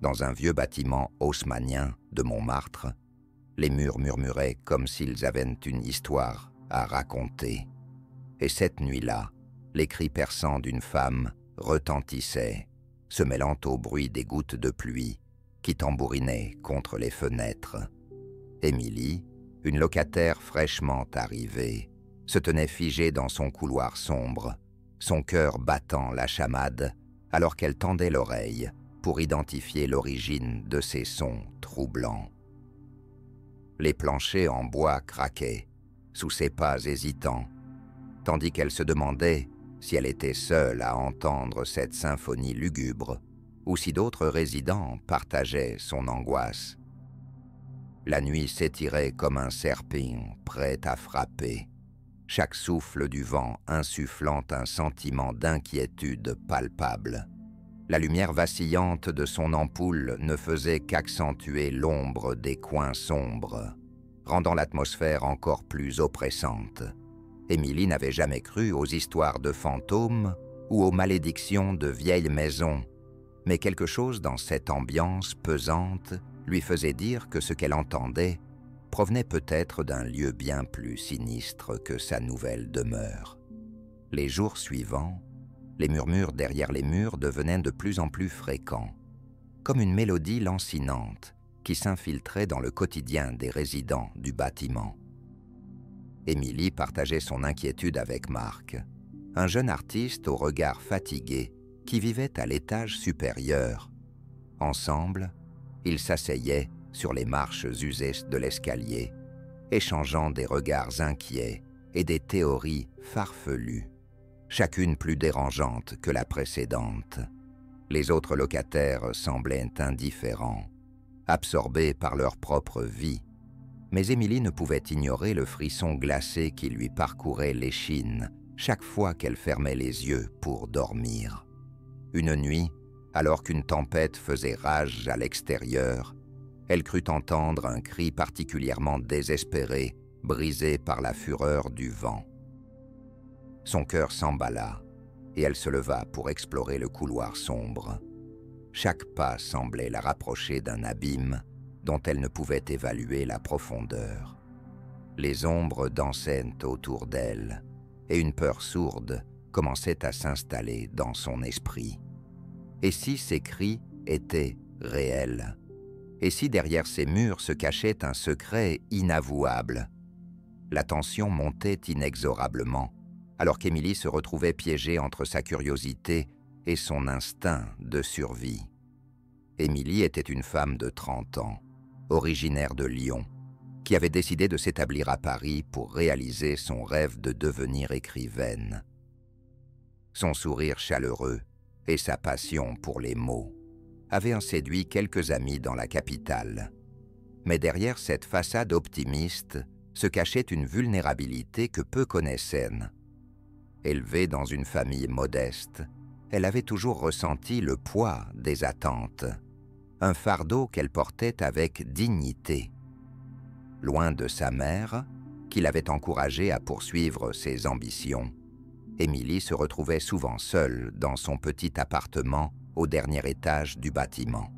Dans un vieux bâtiment haussmannien de Montmartre, les murs murmuraient comme s'ils avaient une histoire à raconter. Et cette nuit-là, les cris perçants d'une femme retentissaient, se mêlant au bruit des gouttes de pluie qui tambourinaient contre les fenêtres. Émilie, une locataire fraîchement arrivée, se tenait figée dans son couloir sombre, son cœur battant la chamade, alors qu'elle tendait l'oreille pour identifier l'origine de ces sons troublants. Les planchers en bois craquaient sous ses pas hésitants, tandis qu'elle se demandait si elle était seule à entendre cette symphonie lugubre ou si d'autres résidents partageaient son angoisse. La nuit s'étirait comme un serpent prêt à frapper, chaque souffle du vent insufflant un sentiment d'inquiétude palpable. La lumière vacillante de son ampoule ne faisait qu'accentuer l'ombre des coins sombres, rendant l'atmosphère encore plus oppressante. Émilie n'avait jamais cru aux histoires de fantômes ou aux malédictions de vieilles maisons, mais quelque chose dans cette ambiance pesante lui faisait dire que ce qu'elle entendait provenait peut-être d'un lieu bien plus sinistre que sa nouvelle demeure. Les jours suivants, les murmures derrière les murs devenaient de plus en plus fréquents, comme une mélodie lancinante qui s'infiltrait dans le quotidien des résidents du bâtiment. Émilie partageait son inquiétude avec Marc, un jeune artiste au regard fatigué qui vivait à l'étage supérieur. Ensemble, ils s'asseyaient sur les marches usées de l'escalier, échangeant des regards inquiets et des théories farfelues, chacune plus dérangeante que la précédente. Les autres locataires semblaient indifférents, absorbés par leur propre vie, mais Émilie ne pouvait ignorer le frisson glacé qui lui parcourait l'échine chaque fois qu'elle fermait les yeux pour dormir. Une nuit, alors qu'une tempête faisait rage à l'extérieur, elle crut entendre un cri particulièrement désespéré, brisé par la fureur du vent. Son cœur s'emballa, et elle se leva pour explorer le couloir sombre. Chaque pas semblait la rapprocher d'un abîme dont elle ne pouvait évaluer la profondeur. Les ombres dansaient autour d'elle, et une peur sourde commençait à s'installer dans son esprit. Et si ces cris étaient réels? Et si derrière ces murs se cachait un secret inavouable? La tension montait inexorablement, alors qu'Émilie se retrouvait piégée entre sa curiosité et son instinct de survie. Émilie était une femme de 30 ans, originaire de Lyon, qui avait décidé de s'établir à Paris pour réaliser son rêve de devenir écrivaine. Son sourire chaleureux et sa passion pour les mots avaient séduit quelques amis dans la capitale. Mais derrière cette façade optimiste se cachait une vulnérabilité que peu connaissaient. Élevée dans une famille modeste, elle avait toujours ressenti le poids des attentes, un fardeau qu'elle portait avec dignité. Loin de sa mère, qui l'avait encouragée à poursuivre ses ambitions, Émilie se retrouvait souvent seule dans son petit appartement au dernier étage du bâtiment.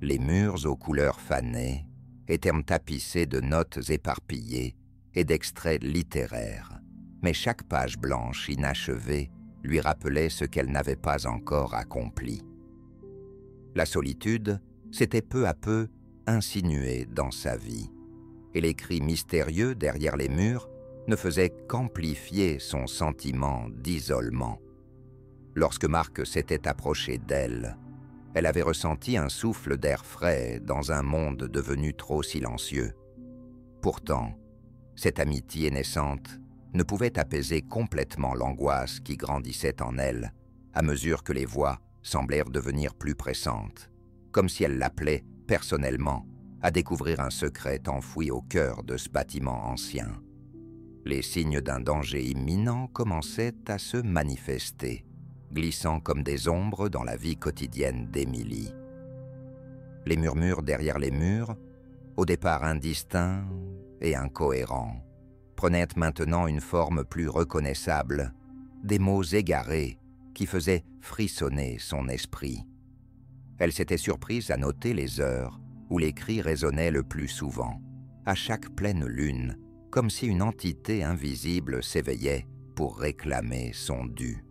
Les murs aux couleurs fanées étaient tapissés de notes éparpillées et d'extraits littéraires, mais chaque page blanche inachevée lui rappelait ce qu'elle n'avait pas encore accompli. La solitude s'était peu à peu insinuée dans sa vie, et les cris mystérieux derrière les murs ne faisaient qu'amplifier son sentiment d'isolement. Lorsque Marc s'était approché d'elle, elle avait ressenti un souffle d'air frais dans un monde devenu trop silencieux. Pourtant, cette amitié naissante ne pouvait apaiser complètement l'angoisse qui grandissait en elle à mesure que les voix semblèrent devenir plus pressantes, comme si elle l'appelait personnellement à découvrir un secret enfoui au cœur de ce bâtiment ancien. Les signes d'un danger imminent commençaient à se manifester, glissant comme des ombres dans la vie quotidienne d'Émilie. Les murmures derrière les murs, au départ indistincts et incohérents, prenaient maintenant une forme plus reconnaissable, des mots égarés qui faisaient frissonner son esprit. Elle s'était surprise à noter les heures où les cris résonnaient le plus souvent, à chaque pleine lune, comme si une entité invisible s'éveillait pour réclamer son dû.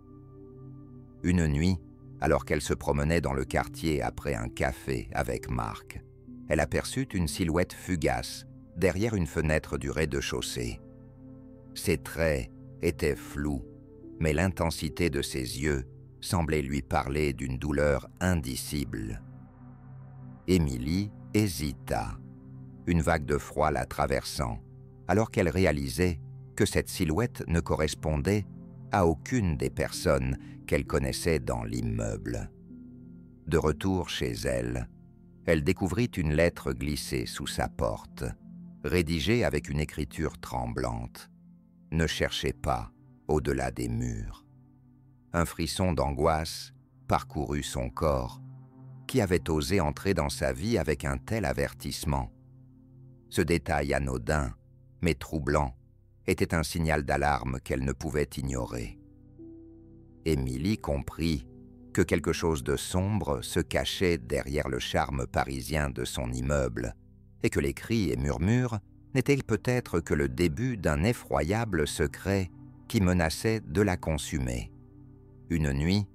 Une nuit, alors qu'elle se promenait dans le quartier après un café avec Marc, elle aperçut une silhouette fugace derrière une fenêtre du rez-de-chaussée. Ses traits étaient flous, mais l'intensité de ses yeux semblait lui parler d'une douleur indicible. Émilie hésita, une vague de froid la traversant, alors qu'elle réalisait que cette silhouette ne correspondait à aucune des personnes qu'elle connaissait dans l'immeuble. De retour chez elle, elle découvrit une lettre glissée sous sa porte, rédigée avec une écriture tremblante. « Ne cherchez pas au-delà des murs ». Un frisson d'angoisse parcourut son corps. Qui avait osé entrer dans sa vie avec un tel avertissement? Ce détail anodin, mais troublant, était un signal d'alarme qu'elle ne pouvait ignorer. Émilie comprit que quelque chose de sombre se cachait derrière le charme parisien de son immeuble, et que les cris et murmures n'étaient peut-être que le début d'un effroyable secret qui menaçait de la consumer. Une nuit,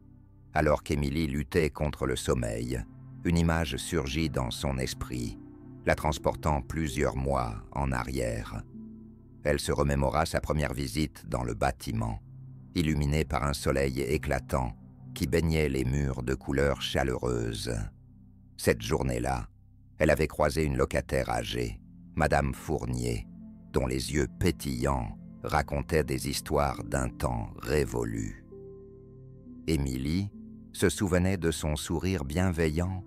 alors qu'Émilie luttait contre le sommeil, une image surgit dans son esprit, la transportant plusieurs mois en arrière. Elle se remémora sa première visite dans le bâtiment, illuminé par un soleil éclatant qui baignait les murs de couleurs chaleureuses. Cette journée-là, elle avait croisé une locataire âgée, Madame Fournier, dont les yeux pétillants racontaient des histoires d'un temps révolu. Émilie se souvenait de son sourire bienveillant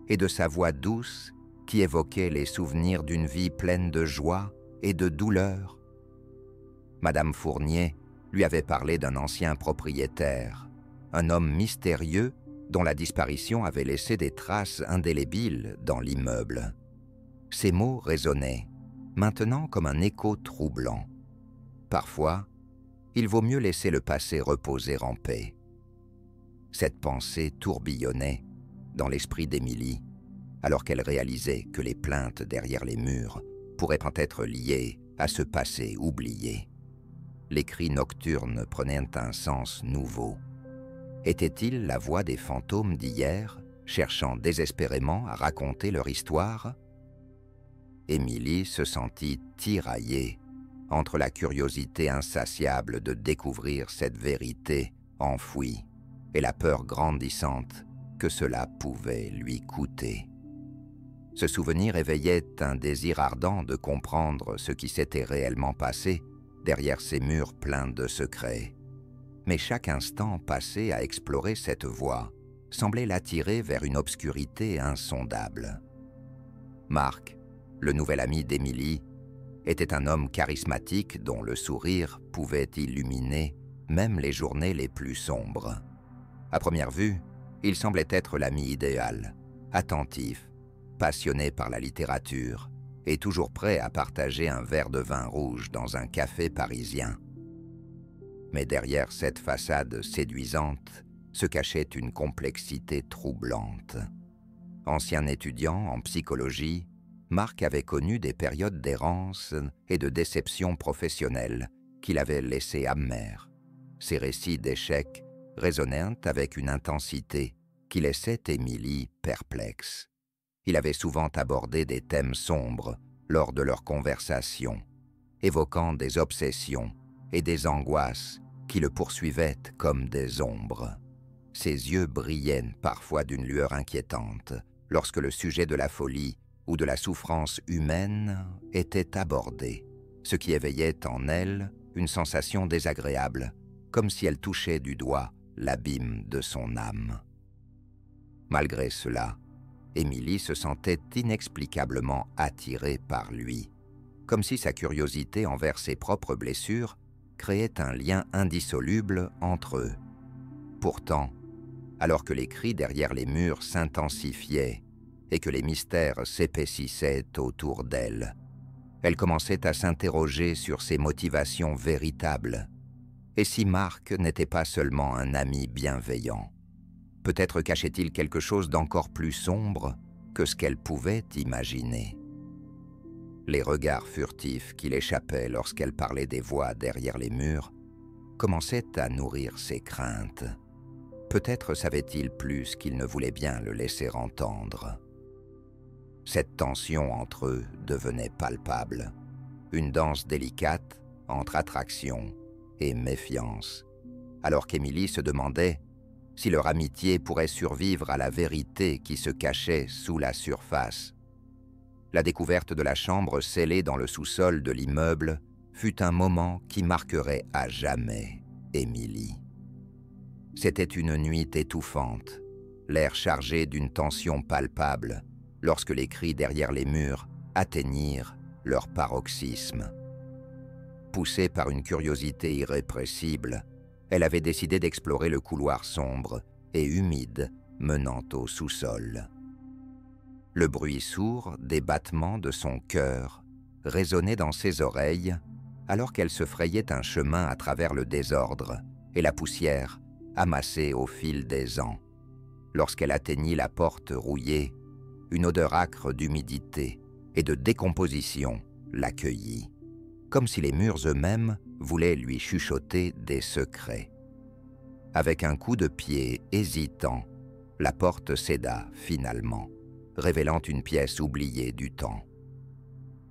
et de sa voix douce qui évoquait les souvenirs d'une vie pleine de joie et de douleur. Madame Fournier lui avait parlé d'un ancien propriétaire, un homme mystérieux dont la disparition avait laissé des traces indélébiles dans l'immeuble. Ces mots résonnaient, maintenant comme un écho troublant. Parfois, il vaut mieux laisser le passé reposer en paix. Cette pensée tourbillonnait dans l'esprit d'Émilie, alors qu'elle réalisait que les plaintes derrière les murs pourraient peut-être liées à ce passé oublié. Les cris nocturnes prenaient un sens nouveau. Était-il la voix des fantômes d'hier, cherchant désespérément à raconter leur histoire? Émilie se sentit tiraillée entre la curiosité insatiable de découvrir cette vérité enfouie et la peur grandissante que cela pouvait lui coûter. Ce souvenir éveillait un désir ardent de comprendre ce qui s'était réellement passé derrière ces murs pleins de secrets. Mais chaque instant passé à explorer cette voie semblait l'attirer vers une obscurité insondable. Marc, le nouvel ami d'Émilie, était un homme charismatique dont le sourire pouvait illuminer même les journées les plus sombres. À première vue, il semblait être l'ami idéal, attentif, passionné par la littérature et toujours prêt à partager un verre de vin rouge dans un café parisien. Mais derrière cette façade séduisante se cachait une complexité troublante. Ancien étudiant en psychologie, Marc avait connu des périodes d'errance et de déception professionnelle qui l'avaient laissé amer. Ses récits d'échecs résonnaient avec une intensité qui laissait Émilie perplexe. Il avait souvent abordé des thèmes sombres lors de leurs conversations, évoquant des obsessions et des angoisses qui le poursuivaient comme des ombres. Ses yeux brillaient parfois d'une lueur inquiétante lorsque le sujet de la folie ou de la souffrance humaine était abordé, ce qui éveillait en elle une sensation désagréable, comme si elle touchait du doigt l'abîme de son âme. Malgré cela, Émilie se sentait inexplicablement attirée par lui, comme si sa curiosité envers ses propres blessures créait un lien indissoluble entre eux. Pourtant, alors que les cris derrière les murs s'intensifiaient et que les mystères s'épaississaient autour d'elle, elle commençait à s'interroger sur ses motivations véritables. Et si Marc n'était pas seulement un ami bienveillant? Peut-être cachait-il quelque chose d'encore plus sombre que ce qu'elle pouvait imaginer. Les regards furtifs qui l'échappaient lorsqu'elle parlait des voix derrière les murs commençaient à nourrir ses craintes. Peut-être savait-il plus qu'il ne voulait bien le laisser entendre. Cette tension entre eux devenait palpable, une danse délicate entre attraction et méfiance, alors qu'Émilie se demandait si leur amitié pourrait survivre à la vérité qui se cachait sous la surface. La découverte de la chambre scellée dans le sous-sol de l'immeuble fut un moment qui marquerait à jamais Émilie. C'était une nuit étouffante, l'air chargé d'une tension palpable, lorsque les cris derrière les murs atteignirent leur paroxysme. Poussée par une curiosité irrépressible, elle avait décidé d'explorer le couloir sombre et humide menant au sous-sol. Le bruit sourd des battements de son cœur résonnait dans ses oreilles alors qu'elle se frayait un chemin à travers le désordre et la poussière amassée au fil des ans. Lorsqu'elle atteignit la porte rouillée, une odeur âcre d'humidité et de décomposition l'accueillit, comme si les murs eux-mêmes voulaient lui chuchoter des secrets. Avec un coup de pied hésitant, la porte céda finalement, révélant une pièce oubliée du temps.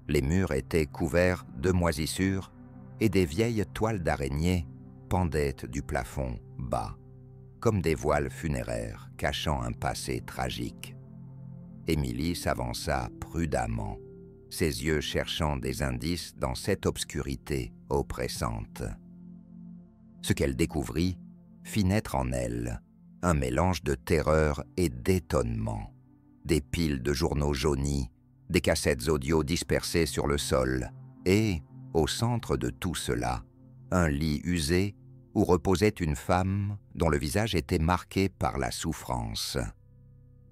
Les murs étaient couverts de moisissures et des vieilles toiles d'araignée pendaient du plafond bas, comme des voiles funéraires cachant un passé tragique. Émilie s'avança prudemment, ses yeux cherchant des indices dans cette obscurité oppressante. Ce qu'elle découvrit fit naître en elle un mélange de terreur et d'étonnement. Des piles de journaux jaunis, des cassettes audio dispersées sur le sol, et, au centre de tout cela, un lit usé où reposait une femme dont le visage était marqué par la souffrance.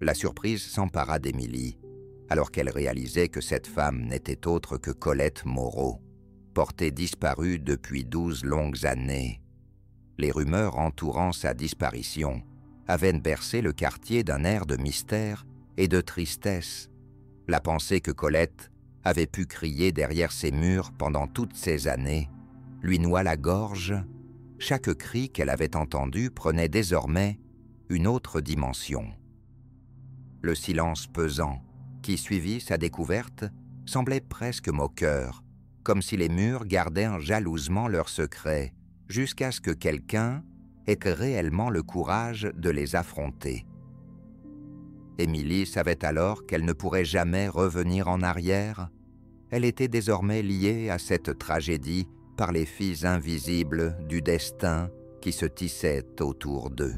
La surprise s'empara d'Émilie, alors qu'elle réalisait que cette femme n'était autre que Colette Moreau, portée disparue depuis 12 longues années. Les rumeurs entourant sa disparition avaient bercé le quartier d'un air de mystère et de tristesse. La pensée que Colette avait pu crier derrière ses murs pendant toutes ces années lui noua la gorge. Chaque cri qu'elle avait entendu prenait désormais une autre dimension. Le silence pesant qui suivit sa découverte semblait presque moqueur, comme si les murs gardaient jalousement leurs secrets, jusqu'à ce que quelqu'un ait réellement le courage de les affronter. Émilie savait alors qu'elle ne pourrait jamais revenir en arrière. Elle était désormais liée à cette tragédie par les fils invisibles du destin qui se tissaient autour d'eux.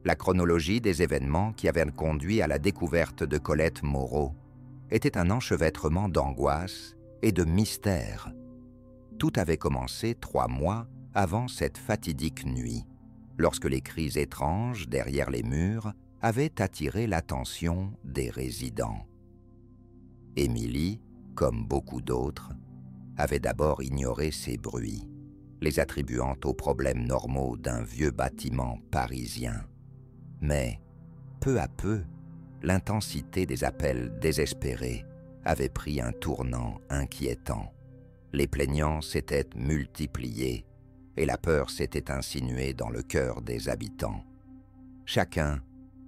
La chronologie des événements qui avaient conduit à la découverte de Colette Moreau était un enchevêtrement d'angoisse et de mystère. Tout avait commencé 3 mois avant cette fatidique nuit, lorsque les cris étranges derrière les murs avaient attiré l'attention des résidents. Émilie, comme beaucoup d'autres, avait d'abord ignoré ces bruits, les attribuant aux problèmes normaux d'un vieux bâtiment parisien. Mais, peu à peu, l'intensité des appels désespérés avait pris un tournant inquiétant. Les plaignants s'étaient multipliés et la peur s'était insinuée dans le cœur des habitants. Chacun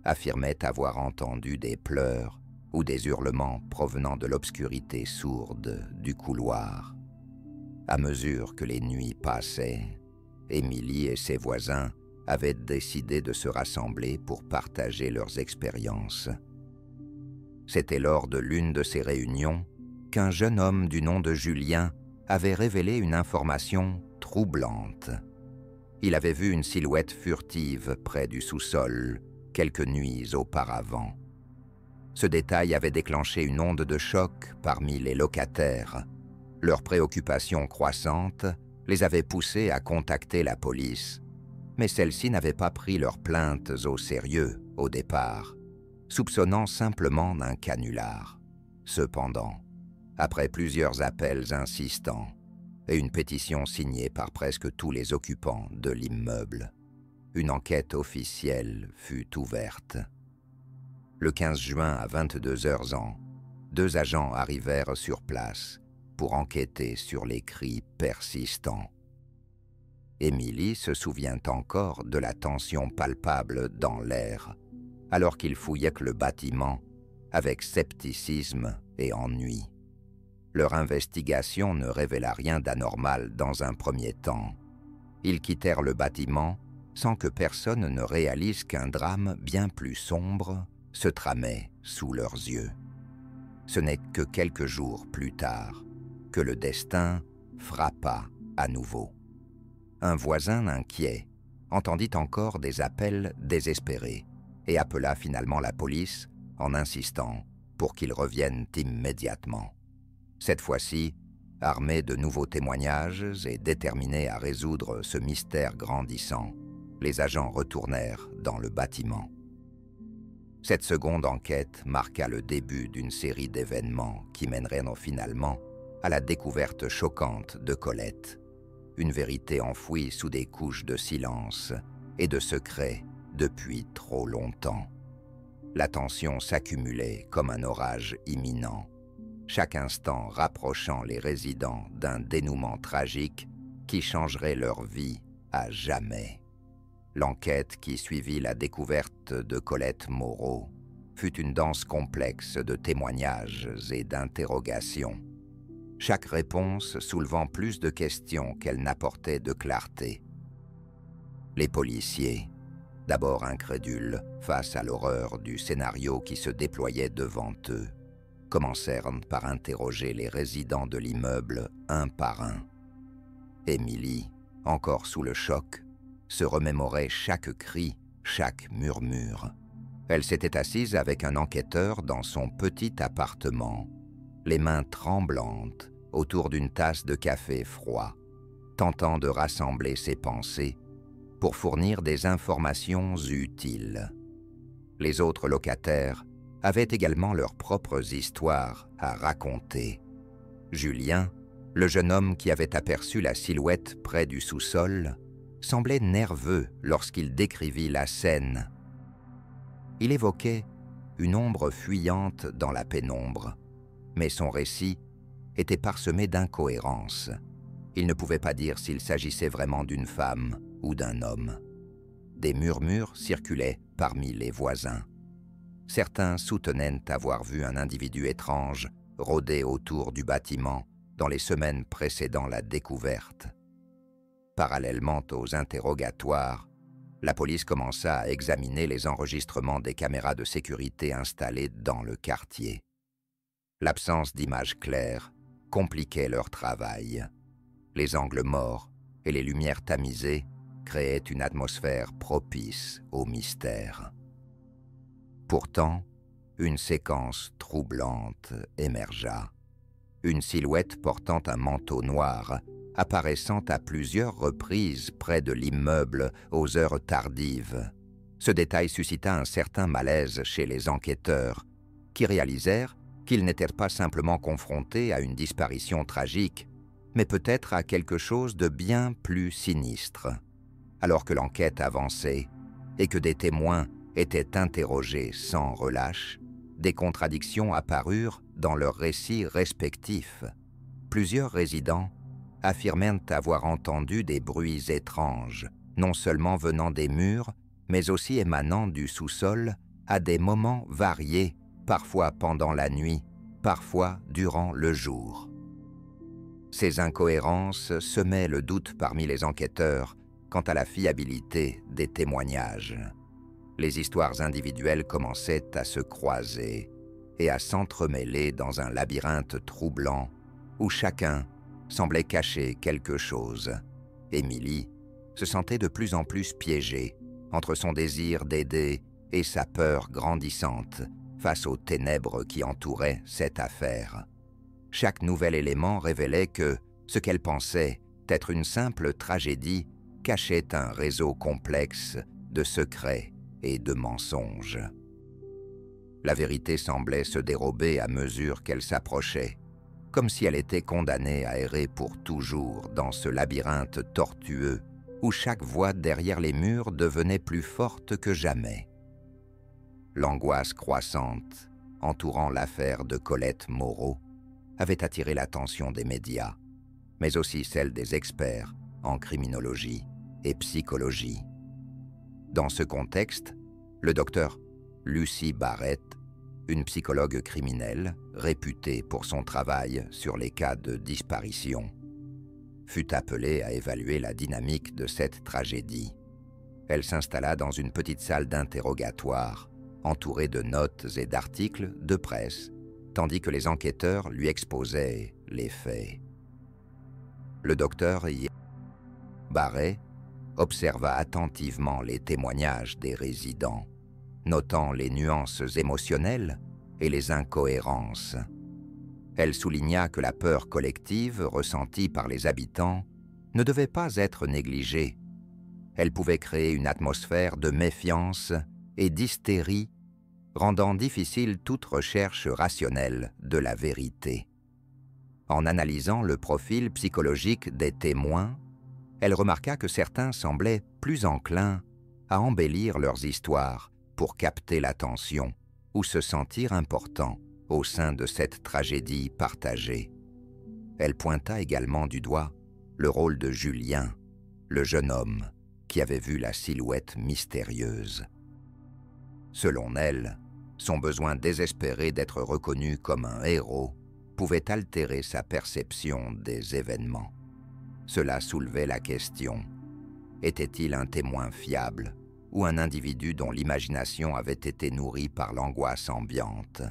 affirmait avoir entendu des pleurs ou des hurlements provenant de l'obscurité sourde du couloir. À mesure que les nuits passaient, Émilie et ses voisins avaient décidé de se rassembler pour partager leurs expériences. C'était lors de l'une de ces réunions qu'un jeune homme du nom de Julien avait révélé une information troublante. Il avait vu une silhouette furtive près du sous-sol quelques nuits auparavant. Ce détail avait déclenché une onde de choc parmi les locataires. Leurs préoccupations croissantes les avaient poussés à contacter la police, mais celle-ci n'avait pas pris leurs plaintes au sérieux au départ, soupçonnant simplement d'un canular. Cependant, après plusieurs appels insistants et une pétition signée par presque tous les occupants de l'immeuble, une enquête officielle fut ouverte. Le 15 juin à 22 heures ans, 2 agents arrivèrent sur place pour enquêter sur les cris persistants. Émilie se souvient encore de la tension palpable dans l'air, alors qu'ils fouillaient le bâtiment avec scepticisme et ennui. Leur investigation ne révéla rien d'anormal dans un premier temps. Ils quittèrent le bâtiment sans que personne ne réalise qu'un drame bien plus sombre se tramait sous leurs yeux. Ce n'est que quelques jours plus tard que le destin frappa à nouveau. Un voisin inquiet entendit encore des appels désespérés et appela finalement la police en insistant pour qu'ils reviennent immédiatement. Cette fois-ci, armés de nouveaux témoignages et déterminés à résoudre ce mystère grandissant, les agents retournèrent dans le bâtiment. Cette seconde enquête marqua le début d'une série d'événements qui mèneraient finalement à la découverte choquante de Colette, une vérité enfouie sous des couches de silence et de secrets depuis trop longtemps. La tension s'accumulait comme un orage imminent, chaque instant rapprochant les résidents d'un dénouement tragique qui changerait leur vie à jamais. L'enquête qui suivit la découverte de Colette Moreau fut une danse complexe de témoignages et d'interrogations, chaque réponse soulevant plus de questions qu'elle n'apportait de clarté. Les policiers, d'abord incrédules face à l'horreur du scénario qui se déployait devant eux, commencèrent par interroger les résidents de l'immeuble un par un. Émilie, encore sous le choc, se remémorait chaque cri, chaque murmure. Elle s'était assise avec un enquêteur dans son petit appartement, les mains tremblantes autour d'une tasse de café froid, tentant de rassembler ses pensées pour fournir des informations utiles. Les autres locataires avaient également leurs propres histoires à raconter. Julien, le jeune homme qui avait aperçu la silhouette près du sous-sol, semblait nerveux lorsqu'il décrivit la scène. Il évoquait une ombre fuyante dans la pénombre, mais son récit était parsemé d'incohérences. Il ne pouvait pas dire s'il s'agissait vraiment d'une femme ou d'un homme. Des murmures circulaient parmi les voisins. Certains soutenaient avoir vu un individu étrange rôder autour du bâtiment dans les semaines précédant la découverte. Parallèlement aux interrogatoires, la police commença à examiner les enregistrements des caméras de sécurité installées dans le quartier. L'absence d'images claires compliquait leur travail. Les angles morts et les lumières tamisées créaient une atmosphère propice au mystère. Pourtant, une séquence troublante émergea. Une silhouette portant un manteau noir, apparaissant à plusieurs reprises près de l'immeuble aux heures tardives. Ce détail suscita un certain malaise chez les enquêteurs, qui réalisèrent qu'ils n'étaient pas simplement confrontés à une disparition tragique, mais peut-être à quelque chose de bien plus sinistre. Alors que l'enquête avançait et que des témoins étaient interrogés sans relâche, des contradictions apparurent dans leurs récits respectifs. Plusieurs résidents affirmèrent avoir entendu des bruits étranges, non seulement venant des murs, mais aussi émanant du sous-sol à des moments variés, parfois pendant la nuit, parfois durant le jour. Ces incohérences semaient le doute parmi les enquêteurs quant à la fiabilité des témoignages. Les histoires individuelles commençaient à se croiser et à s'entremêler dans un labyrinthe troublant où chacun semblait cacher quelque chose. Émilie se sentait de plus en plus piégée entre son désir d'aider et sa peur grandissante face aux ténèbres qui entouraient cette affaire. Chaque nouvel élément révélait que ce qu'elle pensait être une simple tragédie cachait un réseau complexe de secrets et de mensonges. La vérité semblait se dérober à mesure qu'elle s'approchait, comme si elle était condamnée à errer pour toujours dans ce labyrinthe tortueux où chaque voix derrière les murs devenait plus forte que jamais. L'angoisse croissante entourant l'affaire de Colette Moreau avait attiré l'attention des médias, mais aussi celle des experts en criminologie et psychologie. Dans ce contexte, le docteur Lucy Barrett, une psychologue criminelle réputée pour son travail sur les cas de disparition, fut appelée à évaluer la dynamique de cette tragédie. Elle s'installa dans une petite salle d'interrogatoire, entourée de notes et d'articles de presse, tandis que les enquêteurs lui exposaient les faits. Le docteur Barret observa attentivement les témoignages des résidents, notant les nuances émotionnelles et les incohérences. Elle souligna que la peur collective ressentie par les habitants ne devait pas être négligée. Elle pouvait créer une atmosphère de méfiance et d'hystérie, rendant difficile toute recherche rationnelle de la vérité. En analysant le profil psychologique des témoins, elle remarqua que certains semblaient plus enclins à embellir leurs histoires pour capter l'attention ou se sentir importants au sein de cette tragédie partagée. Elle pointa également du doigt le rôle de Julien, le jeune homme qui avait vu la silhouette mystérieuse. Selon elle, son besoin désespéré d'être reconnu comme un héros pouvait altérer sa perception des événements. Cela soulevait la question: était-il un témoin fiable ou un individu dont l'imagination avait été nourrie par l'angoisse ambiante?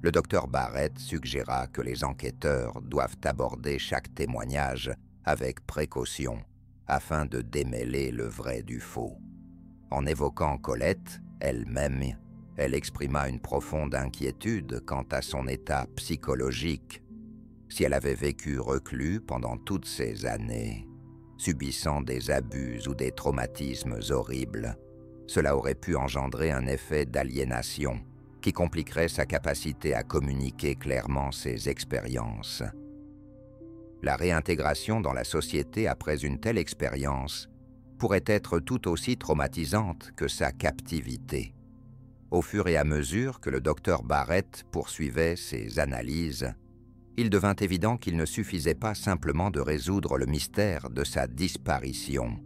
Le docteur Barrett suggéra que les enquêteurs doivent aborder chaque témoignage avec précaution afin de démêler le vrai du faux. En évoquant Colette elle-même, elle exprima une profonde inquiétude quant à son état psychologique. Si elle avait vécu reclus pendant toutes ces années, subissant des abus ou des traumatismes horribles, cela aurait pu engendrer un effet d'aliénation qui compliquerait sa capacité à communiquer clairement ses expériences. La réintégration dans la société après une telle expérience pourrait être tout aussi traumatisante que sa captivité. Au fur et à mesure que le docteur Barrett poursuivait ses analyses, il devint évident qu'il ne suffisait pas simplement de résoudre le mystère de sa disparition.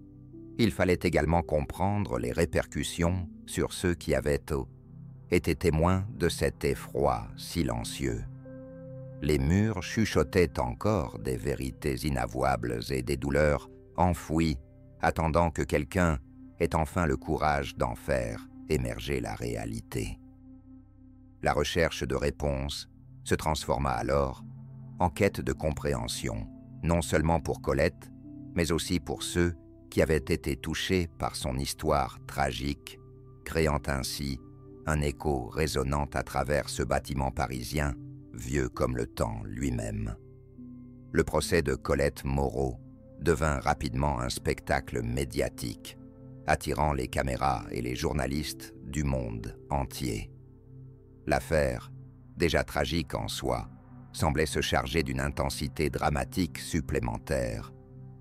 Il fallait également comprendre les répercussions sur ceux qui avaient été témoins de cet effroi silencieux. Les murs chuchotaient encore des vérités inavouables et des douleurs enfouies, attendant que quelqu'un ait enfin le courage d'en faire émerger la réalité. La recherche de réponses se transforma alors en quête de compréhension, non seulement pour Colette, mais aussi pour ceux qui avaient été touchés par son histoire tragique, créant ainsi un écho résonnant à travers ce bâtiment parisien, vieux comme le temps lui-même. Le procès de Colette Moreau devint rapidement un spectacle médiatique, attirant les caméras et les journalistes du monde entier. L'affaire, déjà tragique en soi, semblait se charger d'une intensité dramatique supplémentaire,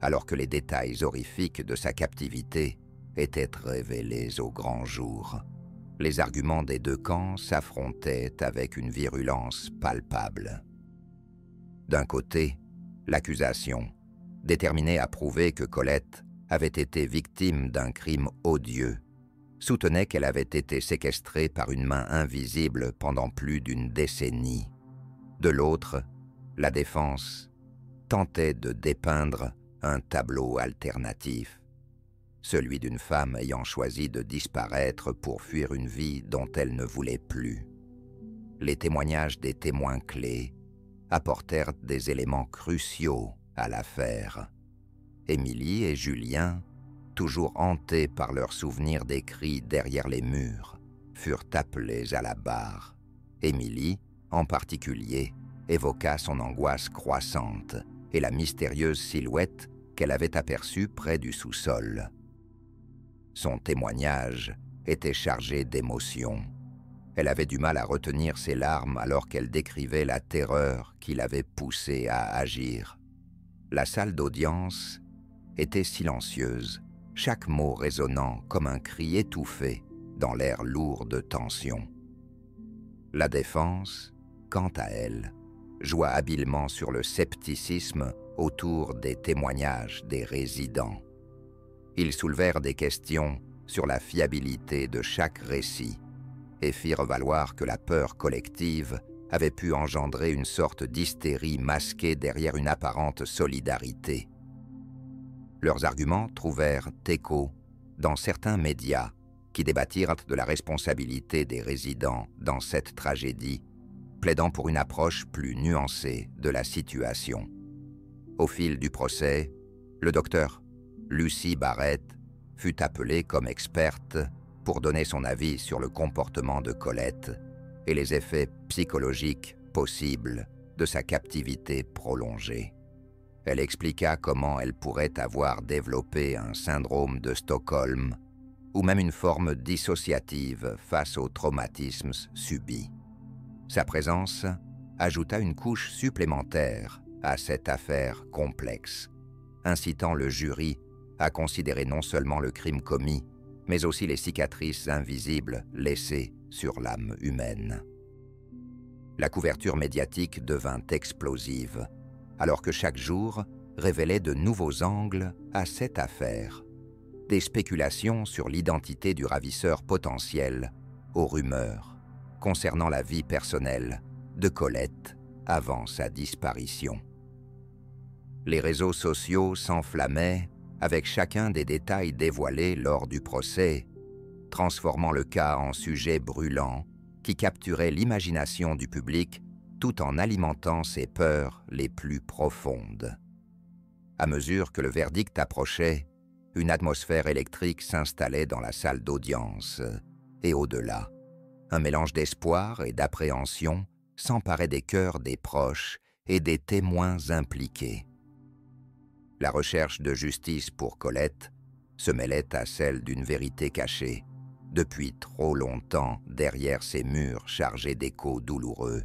alors que les détails horrifiques de sa captivité étaient révélés au grand jour. Les arguments des deux camps s'affrontaient avec une virulence palpable. D'un côté, l'accusation, déterminée à prouver que Colette avait été victime d'un crime odieux, soutenait qu'elle avait été séquestrée par une main invisible pendant plus d'une décennie. De l'autre, la défense tentait de dépeindre un tableau alternatif, celui d'une femme ayant choisi de disparaître pour fuir une vie dont elle ne voulait plus. Les témoignages des témoins clés apportèrent des éléments cruciaux à l'affaire. Émilie et Julien, toujours hantés par leurs souvenirs des cris derrière les murs, furent appelés à la barre. Émilie, en particulier, évoqua son angoisse croissante et la mystérieuse silhouette qu'elle avait aperçue près du sous-sol. Son témoignage était chargé d'émotion. Elle avait du mal à retenir ses larmes alors qu'elle décrivait la terreur qui l'avait poussée à agir. La salle d'audience était silencieuse, chaque mot résonnant comme un cri étouffé dans l'air lourd de tension. La défense, quant à elle, joua habilement sur le scepticisme autour des témoignages des résidents. Ils soulevèrent des questions sur la fiabilité de chaque récit et firent valoir que la peur collective avait pu engendrer une sorte d'hystérie masquée derrière une apparente solidarité. Leurs arguments trouvèrent écho dans certains médias qui débattirent de la responsabilité des résidents dans cette tragédie, plaidant pour une approche plus nuancée de la situation. Au fil du procès, le docteur Lucy Barrett fut appelée comme experte pour donner son avis sur le comportement de Colette et les effets psychologiques possibles de sa captivité prolongée. Elle expliqua comment elle pourrait avoir développé un syndrome de Stockholm ou même une forme dissociative face aux traumatismes subis. Sa présence ajouta une couche supplémentaire à cette affaire complexe, incitant le jury à considérer non seulement le crime commis, mais aussi les cicatrices invisibles laissées sur l'âme humaine. La couverture médiatique devint explosive, alors que chaque jour révélait de nouveaux angles à cette affaire, des spéculations sur l'identité du ravisseur potentiel aux rumeurs concernant la vie personnelle de Colette avant sa disparition. Les réseaux sociaux s'enflammaient avec chacun des détails dévoilés lors du procès, transformant le cas en sujet brûlant qui capturait l'imagination du public tout en alimentant ses peurs les plus profondes. À mesure que le verdict approchait, une atmosphère électrique s'installait dans la salle d'audience, et au-delà, un mélange d'espoir et d'appréhension s'emparait des cœurs des proches et des témoins impliqués. La recherche de justice pour Colette se mêlait à celle d'une vérité cachée, depuis trop longtemps derrière ces murs chargés d'échos douloureux.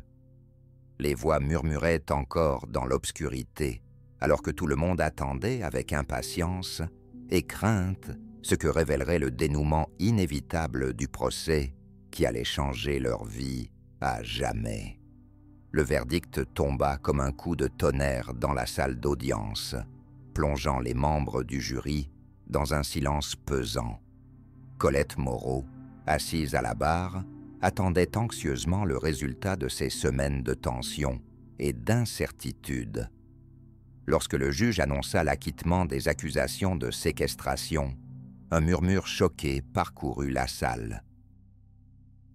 Les voix murmuraient encore dans l'obscurité, alors que tout le monde attendait avec impatience et crainte ce que révélerait le dénouement inévitable du procès qui allait changer leur vie à jamais. Le verdict tomba comme un coup de tonnerre dans la salle d'audience, plongeant les membres du jury dans un silence pesant. Colette Moreau, assise à la barre, attendait anxieusement le résultat de ces semaines de tension et d'incertitude. Lorsque le juge annonça l'acquittement des accusations de séquestration, un murmure choqué parcourut la salle.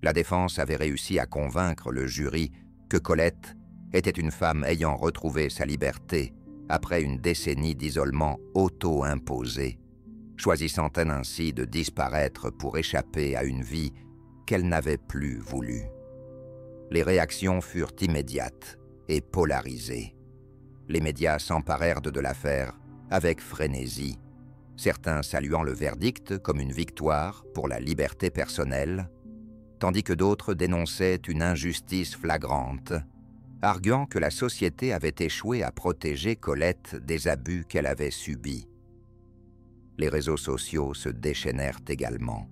La défense avait réussi à convaincre le jury que Colette était une femme ayant retrouvé sa liberté après une décennie d'isolement auto-imposé, choisissant ainsi de disparaître pour échapper à une vie qu'elle n'avait plus voulu. Les réactions furent immédiates et polarisées. Les médias s'emparèrent de l'affaire avec frénésie, certains saluant le verdict comme une victoire pour la liberté personnelle, tandis que d'autres dénonçaient une injustice flagrante, arguant que la société avait échoué à protéger Colette des abus qu'elle avait subis. Les réseaux sociaux se déchaînèrent également.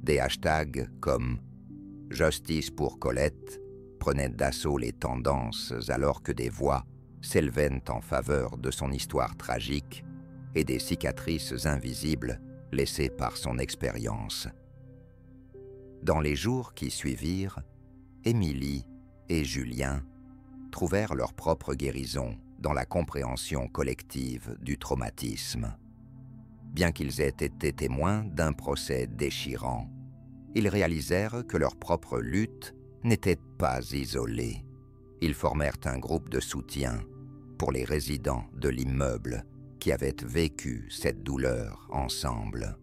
Des hashtags comme « Justice pour Colette » prenaient d'assaut les tendances alors que des voix s'élevaient en faveur de son histoire tragique et des cicatrices invisibles laissées par son expérience. Dans les jours qui suivirent, Émilie et Julien trouvèrent leur propre guérison dans la compréhension collective du traumatisme. Bien qu'ils aient été témoins d'un procès déchirant, ils réalisèrent que leur propre lutte n'était pas isolée. Ils formèrent un groupe de soutien pour les résidents de l'immeuble qui avaient vécu cette douleur ensemble.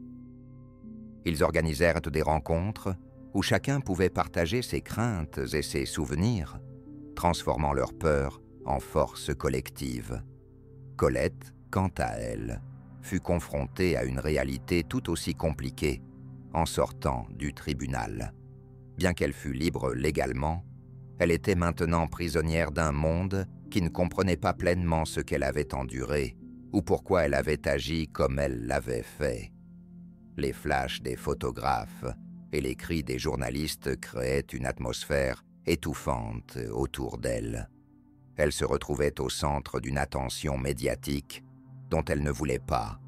Ils organisèrent des rencontres où chacun pouvait partager ses craintes et ses souvenirs, transformant leur peur en force collective. Colette, quant à elle, fut confrontée à une réalité tout aussi compliquée en sortant du tribunal. Bien qu'elle fût libre légalement, elle était maintenant prisonnière d'un monde qui ne comprenait pas pleinement ce qu'elle avait enduré ou pourquoi elle avait agi comme elle l'avait fait. Les flashs des photographes et les cris des journalistes créaient une atmosphère étouffante autour d'elle. Elle se retrouvait au centre d'une attention médiatique dont elle ne voulait pas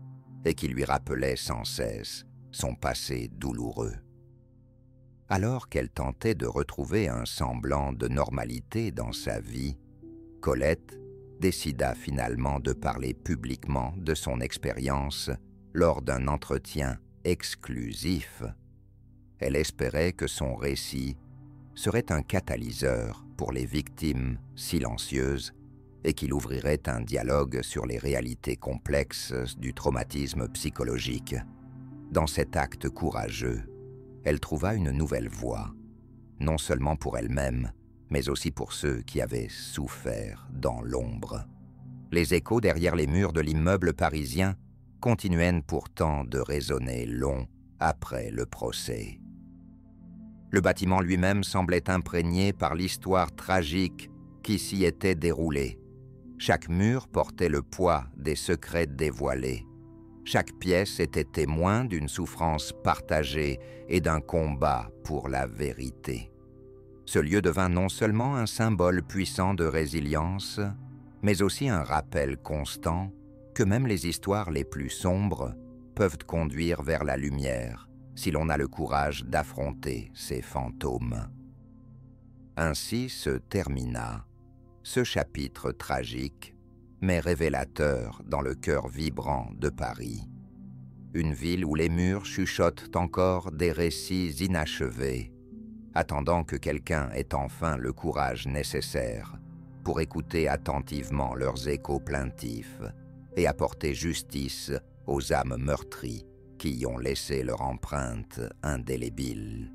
et qui lui rappelait sans cesse son passé douloureux. Alors qu'elle tentait de retrouver un semblant de normalité dans sa vie, Colette décida finalement de parler publiquement de son expérience lors d'un entretien exclusif. Elle espérait que son récit serait un catalyseur pour les victimes silencieuses et qu'il ouvrirait un dialogue sur les réalités complexes du traumatisme psychologique. Dans cet acte courageux, elle trouva une nouvelle voie, non seulement pour elle-même, mais aussi pour ceux qui avaient souffert dans l'ombre. Les échos derrière les murs de l'immeuble parisien continuaient pourtant de résonner long après le procès. Le bâtiment lui-même semblait imprégné par l'histoire tragique qui s'y était déroulée. Chaque mur portait le poids des secrets dévoilés. Chaque pièce était témoin d'une souffrance partagée et d'un combat pour la vérité. Ce lieu devint non seulement un symbole puissant de résilience, mais aussi un rappel constant que même les histoires les plus sombres peuvent conduire vers la lumière si l'on a le courage d'affronter ces fantômes. Ainsi se termina ce chapitre tragique, mais révélateur dans le cœur vibrant de Paris. Une ville où les murs chuchotent encore des récits inachevés, attendant que quelqu'un ait enfin le courage nécessaire pour écouter attentivement leurs échos plaintifs et apporter justice aux âmes meurtries qui y ont laissé leur empreinte indélébile.